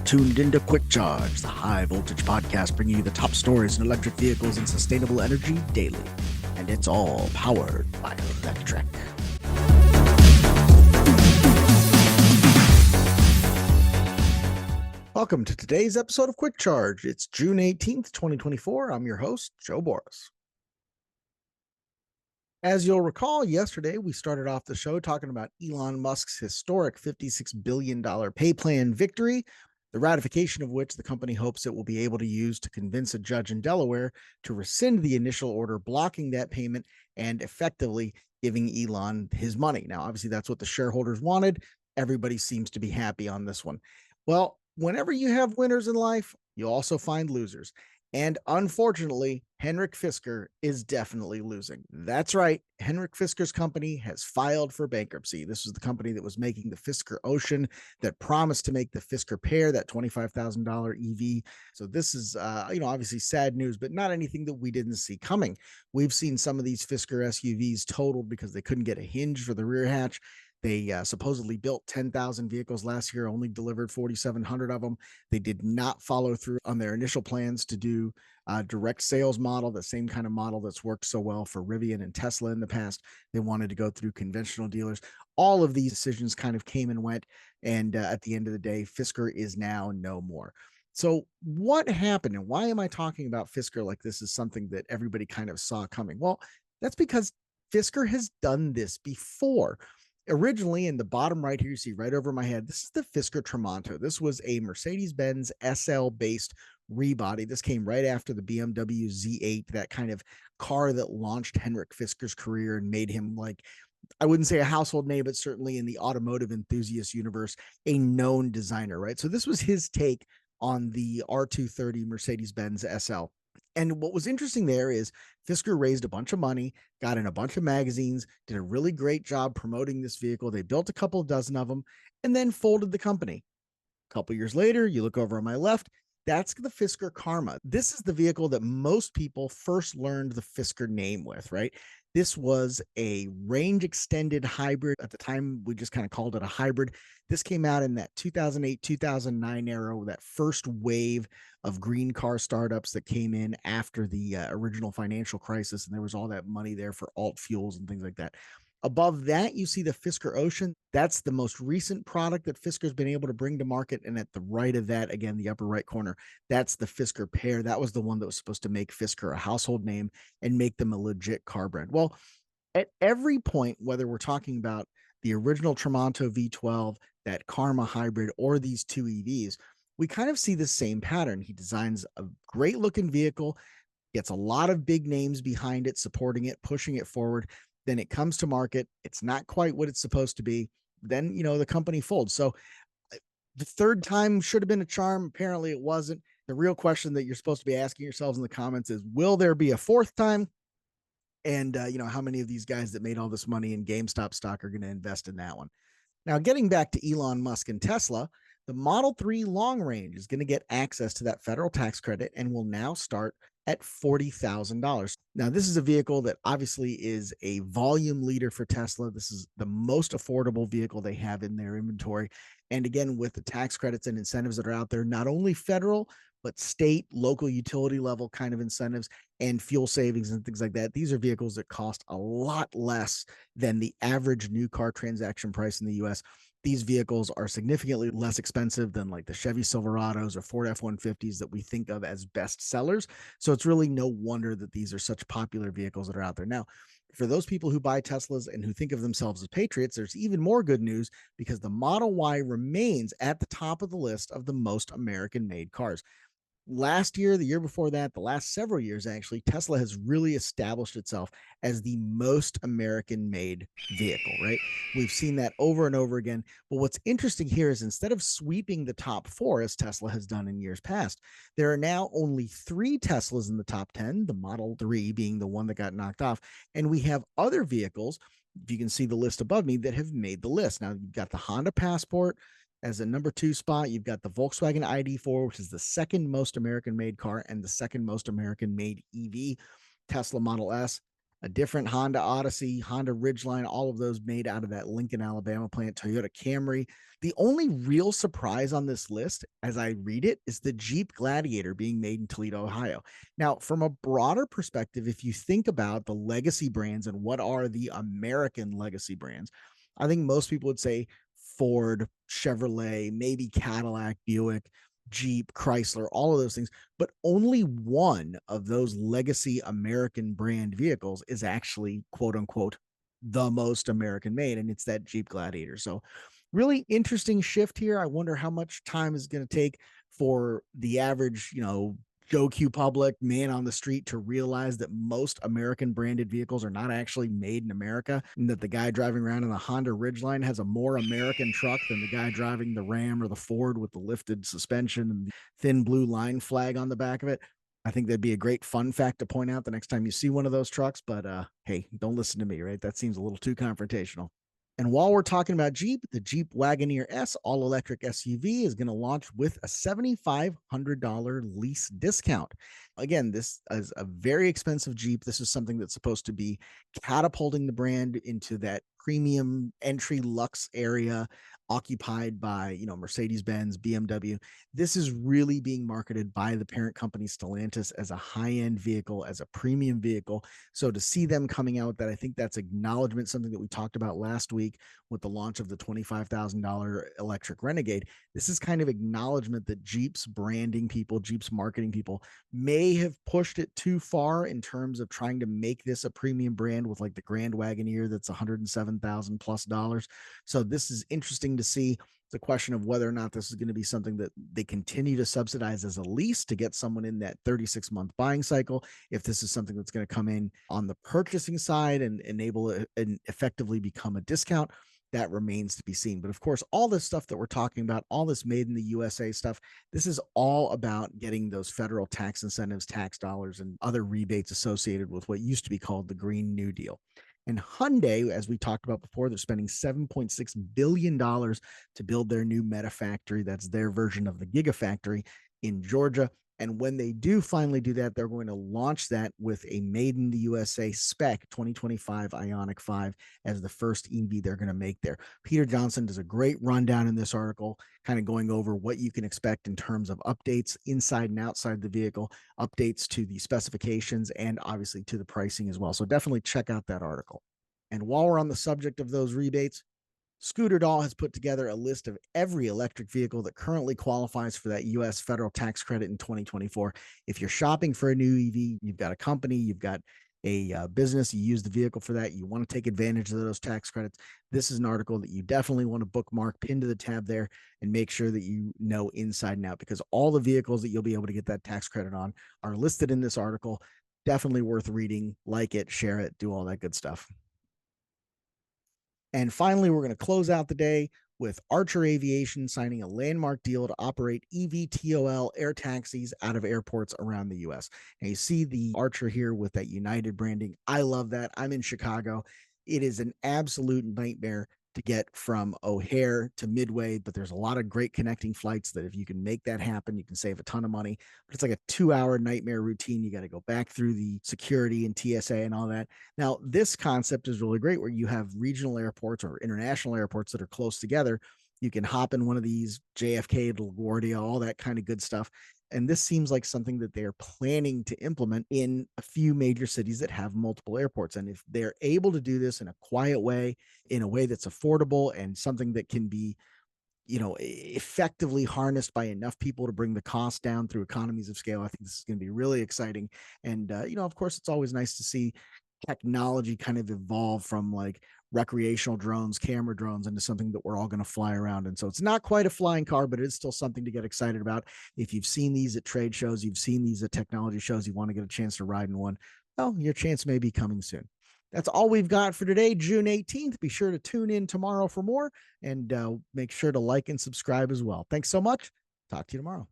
tuned into Quick Charge, the high voltage podcast bringing you the top stories in electric vehicles and sustainable energy daily. And it's all powered by electric. Welcome to today's episode of Quick Charge. It's June 18th, 2024. I'm your host, Joe Boris. As you'll recall, yesterday we started off the show talking about Elon Musk's historic $56 billion pay plan victory, the ratification of which the company hopes it will be able to use to convince a judge in Delaware to rescind the initial order blocking that payment and effectively giving Elon his money. Now, obviously, that's what the shareholders wanted. Everybody seems to be happy on this one. Well, whenever you have winners in life, you also find losers. And unfortunately, Henrik Fisker is definitely losing. That's right. Henrik Fisker's company has filed for bankruptcy. This was the company that was making the Fisker Ocean, that promised to make the Fisker Pear, that $25,000 EV. So this is, obviously sad news, but not anything that we didn't see coming. We've seen some of these Fisker SUVs totaled because they couldn't get a hinge for the rear hatch. They supposedly built 10,000 vehicles last year, only delivered 4,700 of them. They did not follow through on their initial plans to do a direct sales model, the same kind of model that's worked so well for Rivian and Tesla in the past. They wanted to go through conventional dealers. All of these decisions kind of came and went. And at the end of the day, Fisker is now no more. So what happened, and why am I talking about Fisker like this is something that everybody kind of saw coming? Well, that's because Fisker has done this before. Originally, in the bottom right here, you see right over my head, this is the Fisker Tramonto. This was a Mercedes-Benz SL-based rebody. This came right after the BMW Z8, that kind of car that launched Henrik Fisker's career and made him, like, I wouldn't say a household name, but certainly in the automotive enthusiast universe, a known designer, right? So this was his take on the R230 Mercedes-Benz SL. And what was interesting there is Fisker raised a bunch of money, got in a bunch of magazines, did a really great job promoting this vehicle. They built a couple of dozen of them and then folded the company. A couple years later, you look over on my left, that's the Fisker Karma. This is the vehicle that most people first learned the Fisker name with, right? This was a range extended hybrid. At the time, we just kind of called it a hybrid. This came out in that 2008, 2009 era, that first wave of green car startups that came in after the original financial crisis. And there was all that money there for alt fuels and things like that. Above that, you see the Fisker Ocean. That's the most recent product that Fisker's been able to bring to market. And at the right of that, again, the upper right corner, that's the Fisker Pear. That was the one that was supposed to make Fisker a household name and make them a legit car brand. Well, at every point, whether we're talking about the original Tramonto V12, that Karma hybrid, or these two EVs, we kind of see the same pattern. He designs a great looking vehicle, gets a lot of big names behind it, supporting it, pushing it forward. Then it comes to market. It's not quite what it's supposed to be. Then, the company folds. So the third time should have been a charm. Apparently it wasn't. The real question that you're supposed to be asking yourselves in the comments is, will there be a fourth time? And, how many of these guys that made all this money in GameStop stock are going to invest in that one? Now, getting back to Elon Musk and Tesla, the Model 3 long range is going to get access to that federal tax credit and will now start at $40,000. Now, this is a vehicle that obviously is a volume leader for Tesla. This is the most affordable vehicle they have in their inventory. And again, with the tax credits and incentives that are out there, not only federal, but state, local utility level kind of incentives and fuel savings and things like that. These are vehicles that cost a lot less than the average new car transaction price in the US. These vehicles are significantly less expensive than like the Chevy Silverados or Ford F-150s that we think of as best sellers. So it's really no wonder that these are such popular vehicles that are out there. Now, for those people who buy Teslas and who think of themselves as patriots, there's even more good news because the Model Y remains at the top of the list of the most American-made cars. Last year, the year before that, the last several years, actually, Tesla has really established itself as the most American-made vehicle, right? We've seen that over and over again. But what's interesting here is instead of sweeping the top four, as Tesla has done in years past, there are now only 3 Teslas in the top 10, the Model 3 being the one that got knocked off. And we have other vehicles, if you can see the list above me, that have made the list. Now, you've got the Honda Passport as a number 2 spot. You've got the Volkswagen ID4, which is the second most American-made car and the second most American-made EV. Tesla Model S, a different Honda Odyssey, Honda Ridgeline, all of those made out of that Lincoln, Alabama plant, Toyota Camry. The only real surprise on this list, as I read it, is the Jeep Gladiator being made in Toledo, Ohio. Now, from a broader perspective, if you think about the legacy brands and what are the American legacy brands, I think most people would say Ford, Chevrolet, maybe Cadillac, Buick, Jeep, Chrysler, all of those things. But only one of those legacy American brand vehicles is actually, quote unquote, the most American made, and it's that Jeep Gladiator. So, really interesting shift here. I wonder how much time is going to take for the average, Joe Q public man on the street to realize that most American branded vehicles are not actually made in America, and that the guy driving around in the Honda Ridgeline has a more American truck than the guy driving the Ram or the Ford with the lifted suspension and the thin blue line flag on the back of it. I think that'd be a great fun fact to point out the next time you see one of those trucks. But hey, don't listen to me, right? That seems a little too confrontational. And while we're talking about Jeep, the Jeep Wagoneer S all electric SUV is going to launch with a $7,500 lease discount. Again, this is a very expensive Jeep. This is something that's supposed to be catapulting the brand into that premium entry luxe area occupied by, Mercedes-Benz, BMW. This is really being marketed by the parent company Stellantis as a high-end vehicle, as a premium vehicle. So to see them coming out with that, I think that's acknowledgement, something that we talked about last week with the launch of the $25,000 electric Renegade. This is kind of acknowledgement that Jeep's branding people, Jeep's marketing people may have pushed it too far in terms of trying to make this a premium brand with like the Grand Wagoneer that's $107,000 plus dollars. So this is interesting to see. It's a question of whether or not this is going to be something that they continue to subsidize as a lease to get someone in that 36-month buying cycle. If this is something that's going to come in on the purchasing side and enable it and effectively become a discount, that remains to be seen. But of course, all this stuff that we're talking about, all this made in the USA stuff, this is all about getting those federal tax incentives, tax dollars, and other rebates associated with what used to be called the Green New Deal. And Hyundai, as we talked about before, they're spending $7.6 billion to build their new Meta factory. That's their version of the Gigafactory in Georgia. And when they do finally do that, they're going to launch that with a made in the USA spec 2025 IONIQ 5 as the first EV they're going to make there. Peter Johnson does a great rundown in this article, kind of going over what you can expect in terms of updates inside and outside the vehicle, updates to the specifications, and obviously to the pricing as well. So definitely check out that article. And while we're on the subject of those rebates, Scooter Doll has put together a list of every electric vehicle that currently qualifies for that U.S. federal tax credit in 2024. If you're shopping for a new EV, you've got a company, you've got a business, you use the vehicle for that, you want to take advantage of those tax credits, this is an article that you definitely want to bookmark, pin to the tab there, and make sure that you know inside and out, because all the vehicles that you'll be able to get that tax credit on are listed in this article. Definitely worth reading. Like it, share it, do all that good stuff. And finally, we're going to close out the day with Archer Aviation signing a landmark deal to operate eVTOL air taxis out of airports around the US. And you see the Archer here with that United branding. I love that. I'm in Chicago. It is an absolute nightmare to get from O'Hare to Midway, but there's a lot of great connecting flights that if you can make that happen, you can save a ton of money. But it's like a 2-hour nightmare routine. You got to go back through the security and TSA and all that. Now, this concept is really great where you have regional airports or international airports that are close together. You can hop in one of these, JFK to LaGuardia, all that kind of good stuff. And this seems like something that they're planning to implement in a few major cities that have multiple airports. And if they're able to do this in a quiet way, in a way that's affordable and something that can be, effectively harnessed by enough people to bring the cost down through economies of scale, I think this is going to be really exciting. And, of course, it's always nice to see technology kind of evolve from like recreational drones, camera drones, into something that we're all going to fly around. And so it's not quite a flying car, but it's still something to get excited about. If you've seen these at trade shows, you've seen these at technology shows, you want to get a chance to ride in one, well, your chance may be coming soon. That's all we've got for today, June 18th. Be sure to tune in tomorrow for more, and make sure to like and subscribe as well. Thanks so much. Talk to you tomorrow.